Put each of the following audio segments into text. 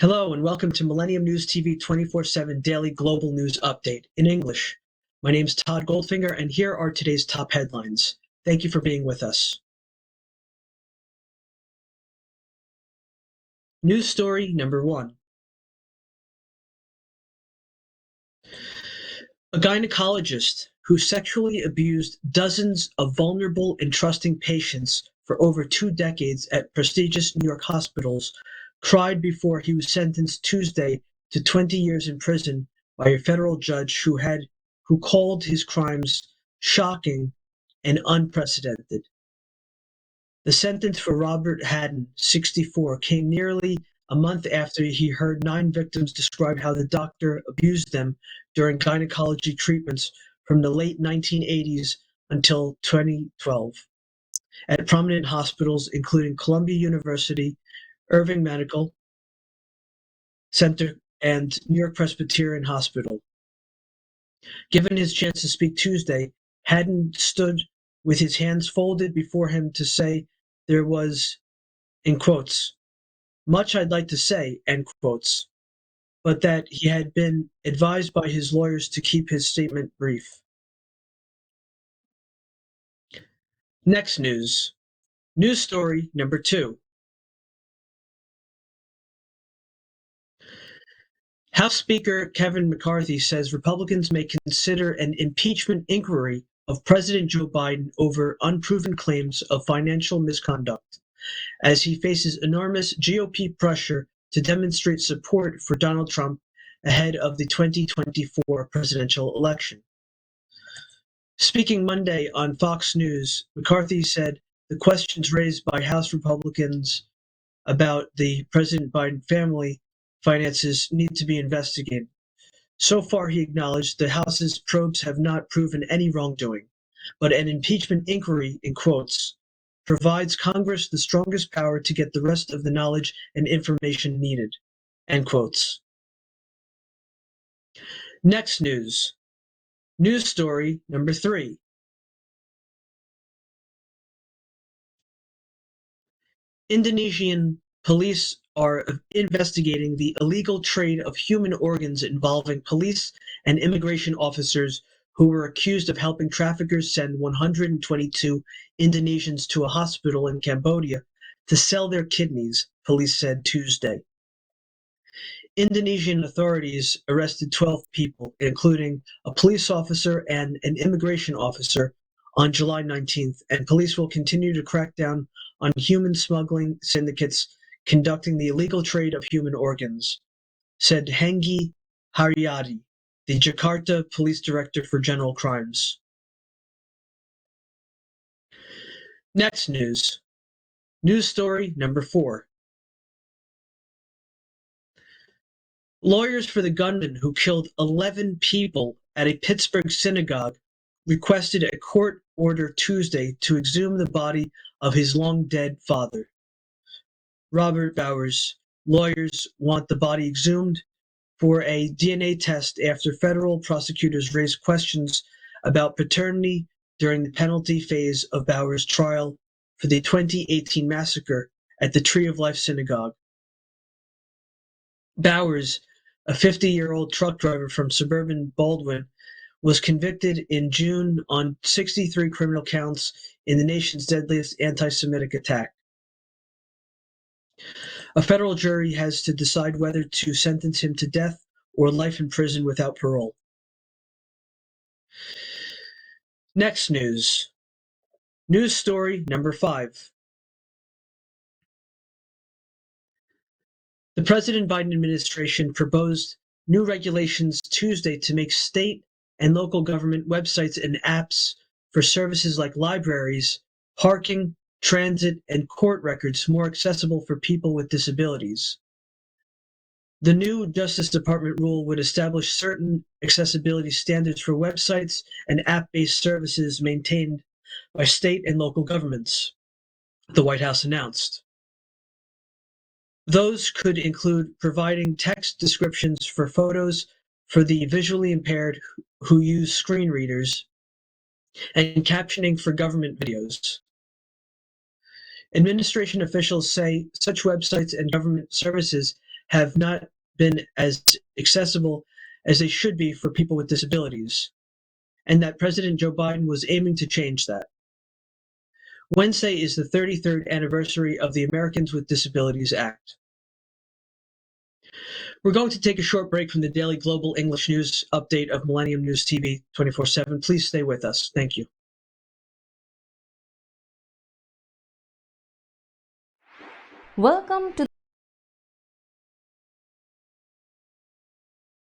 Hello and welcome to Millennium News TV 24/7 Daily Global News Update in English. My name's Todd Goldfinger and here are today's top headlines. Thank you for being with us. News story number 1. A gynecologist who sexually abused dozens of vulnerable and trusting patients for over 2 decades at prestigious New York hospitals cried before he was sentenced Tuesday to 20 years in prison by a federal judge who called his crimes shocking and unprecedented. The sentence for Robert Haddon, 64, came nearly a month after he heard 9 victims describe how the doctor abused them during gynecology treatments from the late 1980s until 2012 at prominent hospitals including Columbia University, Irving Medical Center, and New York Presbyterian Hospital. Given his chance to speak Tuesday, Haddon stood with his hands folded before him to say there was, in quotes, much I'd like to say, end quotes, but that he had been advised by his lawyers to keep his statement brief. Next news. News story number 2. House Speaker Kevin McCarthy says Republicans may consider an impeachment inquiry of President Joe Biden over unproven claims of financial misconduct, as he faces enormous GOP pressure to demonstrate support for Donald Trump ahead of the 2024 presidential election. Speaking Monday on Fox News, McCarthy said the questions raised by House Republicans about the President Biden family finances need to be investigated. So far, he acknowledged the House's probes have not proven any wrongdoing, but an impeachment inquiry, in quotes, provides Congress the strongest power to get the rest of the knowledge and information needed, end quotes. Next news. News story number 3. Indonesian police are investigating the illegal trade of human organs involving police and immigration officers who were accused of helping traffickers send 122 Indonesians to a hospital in Cambodia to sell their kidneys, police said Tuesday. Indonesian authorities arrested 12 people, including a police officer and an immigration officer, on July 19th, and police will continue to crack down on human smuggling syndicates conducting the illegal trade of human organs, said Hengki Haryadi, the Jakarta Police Director for General Crimes. Next news. News story number 4. Lawyers for the gunman who killed 11 people at a Pittsburgh synagogue requested a court order Tuesday to exhume the body of his long-dead father. Robert Bowers' lawyers want the body exhumed for a DNA test after federal prosecutors raised questions about paternity during the penalty phase of Bowers' trial for the 2018 massacre at the Tree of Life Synagogue. Bowers, a 50-year-old truck driver from suburban Baldwin, was convicted in June on 63 criminal counts in the nation's deadliest anti-Semitic attack. A federal jury has to decide whether to sentence him to death or life in prison without parole. Next news. News story number 5. The President Biden administration proposed new regulations Tuesday to make state and local government websites and apps for services like libraries, parking, transit, and court records more accessible for people with disabilities. The new Justice Department rule would establish certain accessibility standards for websites and app-based services maintained by state and local governments, the White House announced. Those could include providing text descriptions for photos for the visually impaired who use screen readers, and captioning for government videos. Administration officials say such websites and government services have not been as accessible as they should be for people with disabilities, and that President Joe Biden was aiming to change that. Wednesday is the 33rd anniversary of the Americans with Disabilities Act. We're going to take a short break from the daily global English news update of Millennium News TV 24/7. Please stay with us. Thank you. Welcome to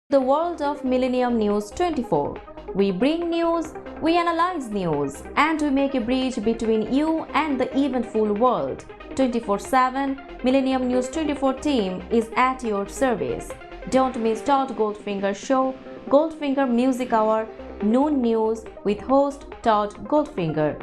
the world of Millennium News 24. We bring news, we analyze news, and we make a bridge between you and the eventful world. 24/7 Millennium News 24 team is at your service. Don't miss Todd Goldfinger show, Goldfinger Music Hour, Noon News with host Todd Goldfinger.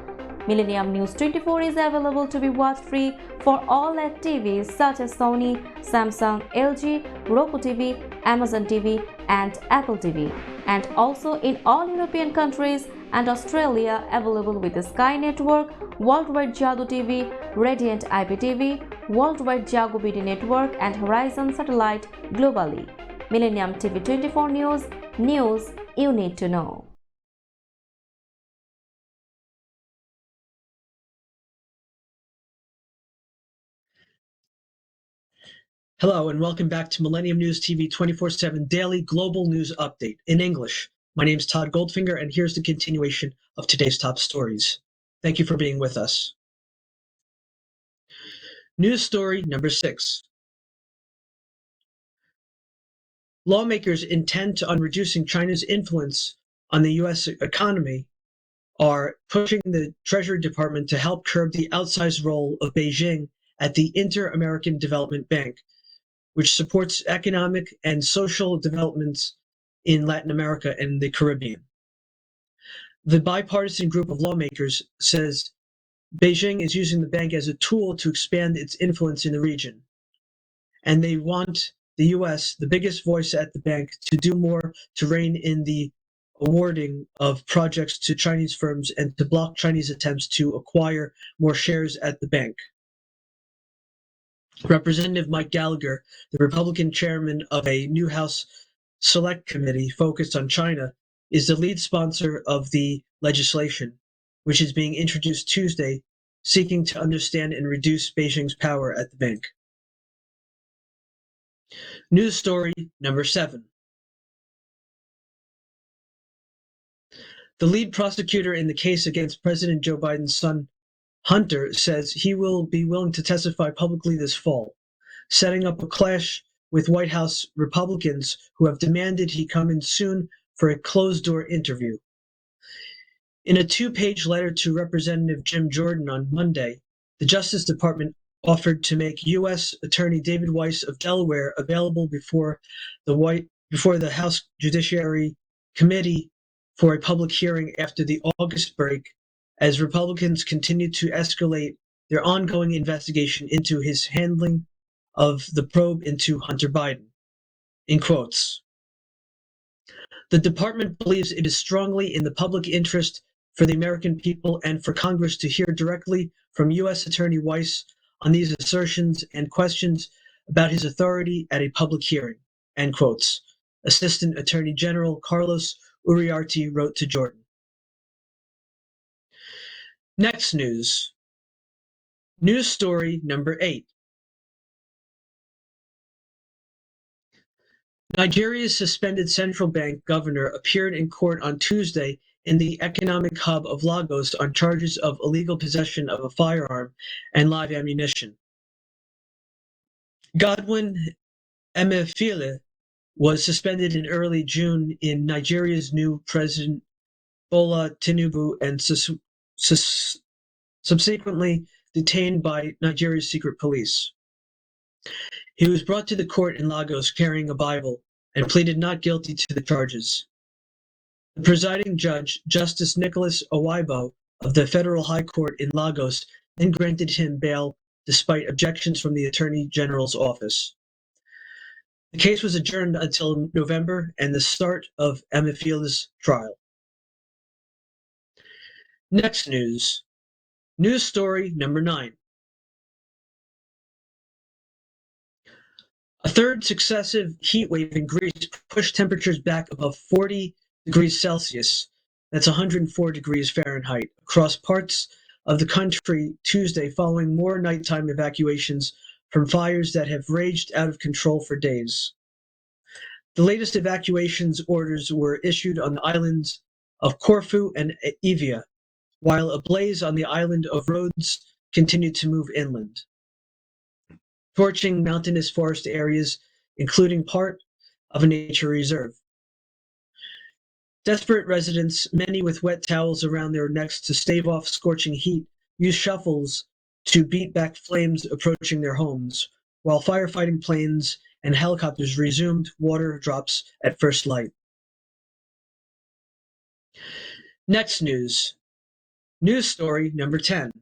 Millennium News 24 is available to be watched free for all at TVs such as Sony, Samsung, LG, Roku TV, Amazon TV, and Apple TV, and also in all European countries and Australia, available with the Sky Network, Worldwide Jago TV, Radiant IPTV, Worldwide Jago BD Network, and Horizon Satellite globally. Millennium TV 24 News you need to know. Hello, and welcome back to Millennium News TV 24/7 Daily Global News Update in English. My name is Todd Goldfinger, and here's the continuation of today's top stories. Thank you for being with us. News story number 6. Lawmakers intent on reducing China's influence on the U.S. economy are pushing the Treasury Department to help curb the outsized role of Beijing at the Inter-American Development Bank, which supports economic and social developments in Latin America and the Caribbean. The bipartisan group of lawmakers says Beijing is using the bank as a tool to expand its influence in the region, and they want the U.S., the biggest voice at the bank, to do more to rein in the awarding of projects to Chinese firms and to block Chinese attempts to acquire more shares at the bank. Representative Mike Gallagher, the Republican chairman of a new House Select Committee focused on China, is the lead sponsor of the legislation, which is being introduced Tuesday, seeking to understand and reduce Beijing's power at the bank. News story number 7. The lead prosecutor in the case against President Joe Biden's son, Hunter, says he will be willing to testify publicly this fall, setting up a clash with White House Republicans who have demanded he come in soon for a closed-door interview. In a 2-page letter to Representative Jim Jordan on Monday, the Justice Department offered to make U.S. Attorney David Weiss of Delaware available before the House Judiciary Committee for a public hearing after the August break, as Republicans continue to escalate their ongoing investigation into his handling of the probe into Hunter Biden. In quotes, the department believes it is strongly in the public interest for the American people and for Congress to hear directly from U.S. Attorney Weiss on these assertions and questions about his authority at a public hearing, end quotes, Assistant Attorney General Carlos Uriarte wrote to Jordan. Next news. News story number 8. Nigeria's suspended central bank governor appeared in court on Tuesday in the economic hub of Lagos on charges of illegal possession of a firearm and live ammunition. Godwin Emefiele was suspended in early June in Nigeria's new president Bola Tinubu and subsequently detained by Nigeria's secret police. He was brought to the court in Lagos carrying a Bible and pleaded not guilty to the charges. The presiding judge, Justice Nicholas Owaibo of the Federal High Court in Lagos, then granted him bail despite objections from the Attorney General's office. The case was adjourned until November and the start of Emefiele's trial. Next news. News story number 9. A third successive heat wave in Greece pushed temperatures back above 40 degrees Celsius, that's 104 degrees Fahrenheit, across parts of the country Tuesday following more nighttime evacuations from fires that have raged out of control for days. The latest evacuations orders were issued on the islands of Corfu and Evia, while a blaze on the island of Rhodes continued to move inland, torching mountainous forest areas, including part of a nature reserve. Desperate residents, many with wet towels around their necks to stave off scorching heat, used shovels to beat back flames approaching their homes, while firefighting planes and helicopters resumed water drops at first light. Next news. News story number 10.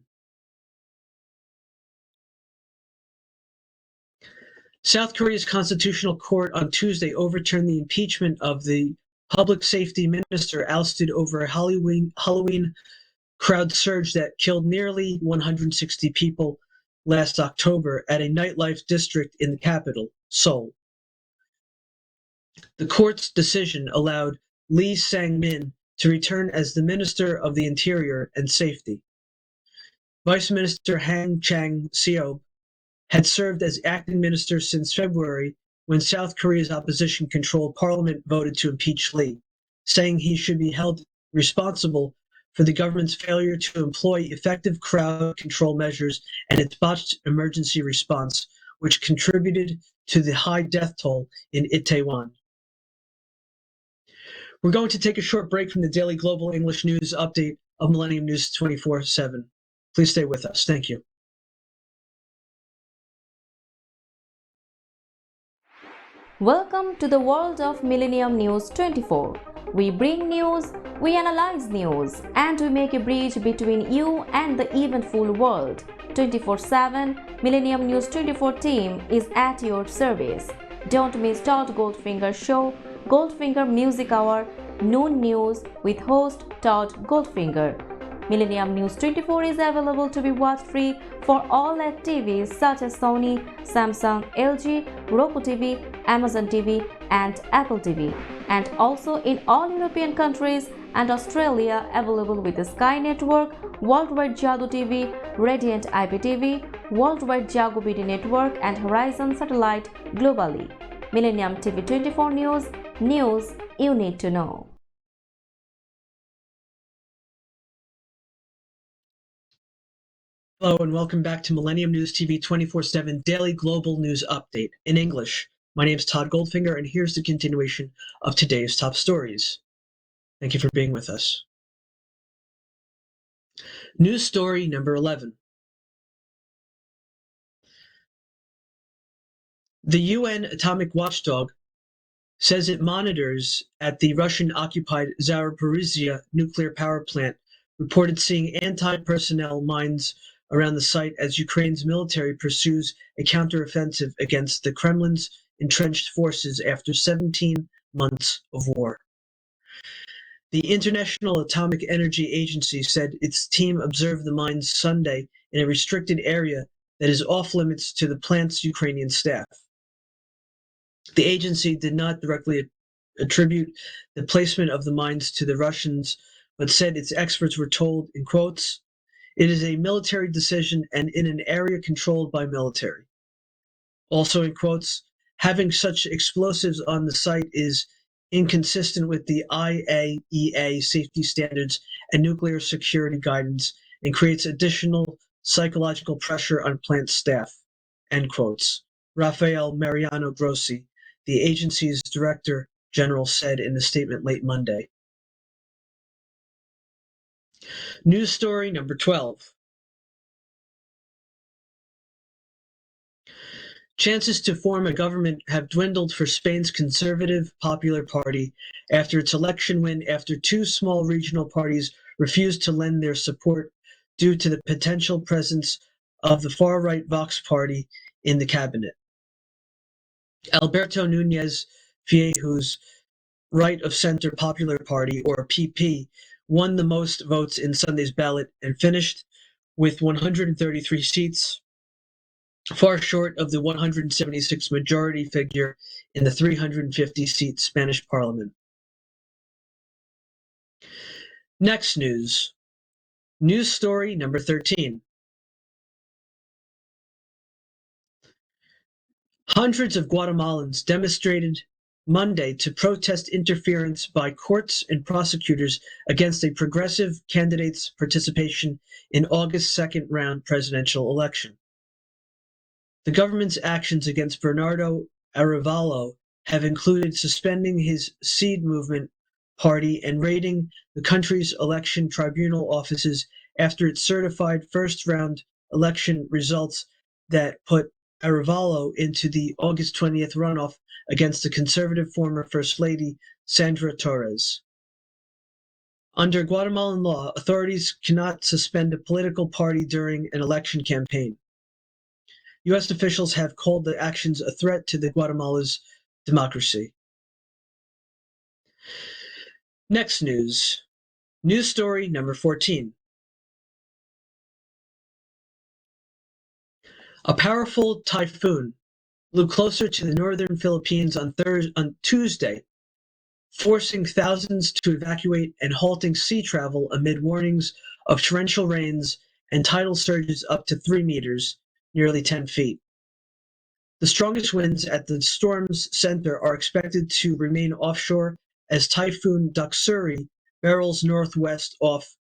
South Korea's Constitutional Court on Tuesday overturned the impeachment of the public safety minister ousted over a Halloween crowd surge that killed nearly 160 people last October at a nightlife district in the capital, Seoul. The court's decision allowed Lee Sang-min to return as the Minister of the Interior and Safety. Vice Minister Hang Chang-seo had served as acting minister since February when South Korea's opposition-controlled parliament voted to impeach Lee, saying he should be held responsible for the government's failure to employ effective crowd control measures and its botched emergency response, which contributed to the high death toll in Itaewon. We're going to take a short break from the daily global English news update of Millennium News 24/7. Please stay with us. Thank you. Welcome to the world of Millennium News 24. We bring news, we analyze news, and we make a bridge between you and the eventful world. 24/7 Millennium News 24 team is at your service. Don't miss Todd Goldfinger show, Goldfinger Music Hour, Noon News with host Todd Goldfinger. Millennium News 24 is available to be watched free for all LED TVs such as Sony, Samsung, LG, Roku TV, Amazon TV, and Apple TV, and also in all European countries and Australia, available with the Sky Network, Worldwide Jadu TV, Radiant IPTV, Worldwide Jago BD Network, and Horizon Satellite globally. Millennium TV 24 News, news you need to know. Hello and welcome back to Millennium News TV 24/7 Daily Global News Update in English. My name is Todd Goldfinger, and here's the continuation of today's top stories. Thank you for being with us. News story number 11. The UN atomic watchdog says it monitors at the Russian-occupied Zaporizhzhia nuclear power plant, reported seeing anti-personnel mines around the site as Ukraine's military pursues a counteroffensive against the Kremlin's entrenched forces after 17 months of war. The International Atomic Energy Agency said its team observed the mines Sunday in a restricted area that is off-limits to the plant's Ukrainian staff. The agency did not directly attribute the placement of the mines to the Russians, but said its experts were told, in quotes, "It is a military decision and in an area controlled by military." Also, in quotes, "Having such explosives on the site is inconsistent with the IAEA safety standards and nuclear security guidance and creates additional psychological pressure on plant staff," end quotes. Rafael Mariano Grossi, the agency's director general, said in a statement late Monday. News story number 12. Chances to form a government have dwindled for Spain's conservative Popular Party after its election win after two small regional parties refused to lend their support due to the potential presence of the far-right Vox party in the cabinet. Alberto Núñez Feijóo's right-of-center Popular Party, or PP, won the most votes in Sunday's ballot and finished with 133 seats, far short of the 176 majority figure in the 350-seat Spanish parliament. Next news. News story number 13. Hundreds of Guatemalans demonstrated Monday to protest interference by courts and prosecutors against a progressive candidate's participation in August's second-round presidential election. The government's actions against Bernardo Arevalo have included suspending his Seed Movement party and raiding the country's election tribunal offices after it certified first-round election results that put Arevalo into the August 20th runoff against the conservative former First Lady Sandra Torres. Under Guatemalan law, authorities cannot suspend a political party during an election campaign. U.S. officials have called the actions a threat to Guatemala's democracy. Next news. News story number 14. A powerful typhoon blew closer to the northern Philippines on Tuesday, forcing thousands to evacuate and halting sea travel amid warnings of torrential rains and tidal surges up to 3 meters, nearly 10 feet. The strongest winds at the storm's center are expected to remain offshore as Typhoon Doksuri barrels northwest off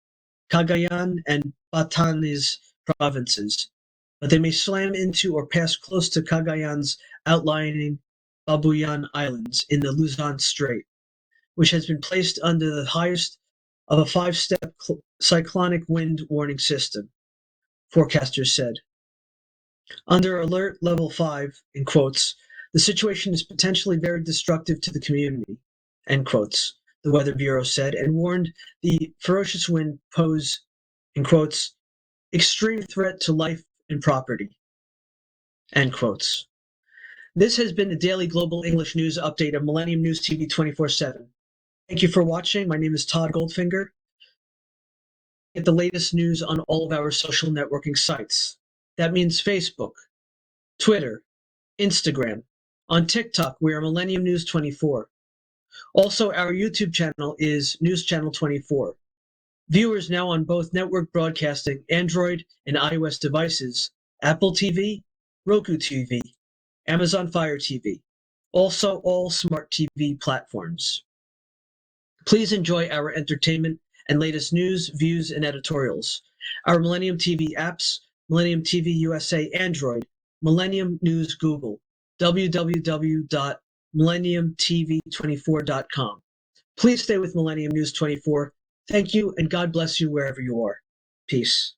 Cagayan and Batanes provinces, but they may slam into or pass close to Cagayan's outlying Babuyan Islands in the Luzon Strait, which has been placed under the highest of a 5-step cyclonic wind warning system, forecasters said. Under Alert Level 5, in quotes, the situation is potentially very destructive to the community, end quotes, the Weather Bureau said, and warned the ferocious wind pose, in quotes, extreme threat to life and property, end quotes. This has been the Daily Global English News Update of Millennium News TV 24/7. Thank you for watching. My name is Todd Goldfinger. Get the latest news on all of our social networking sites. That means Facebook, Twitter, Instagram. On TikTok, we are Millennium News 24. Also, our YouTube channel is News Channel 24. Viewers now on both network broadcasting, Android and iOS devices, Apple TV, Roku TV, Amazon Fire TV, also all smart TV platforms. Please enjoy our entertainment and latest news, views, and editorials. Our Millennium TV apps, Millennium TV USA Android, Millennium News Google, www.millenniumtv24.com. Please stay with Millennium News 24. Thank you, and God bless you wherever you are. Peace.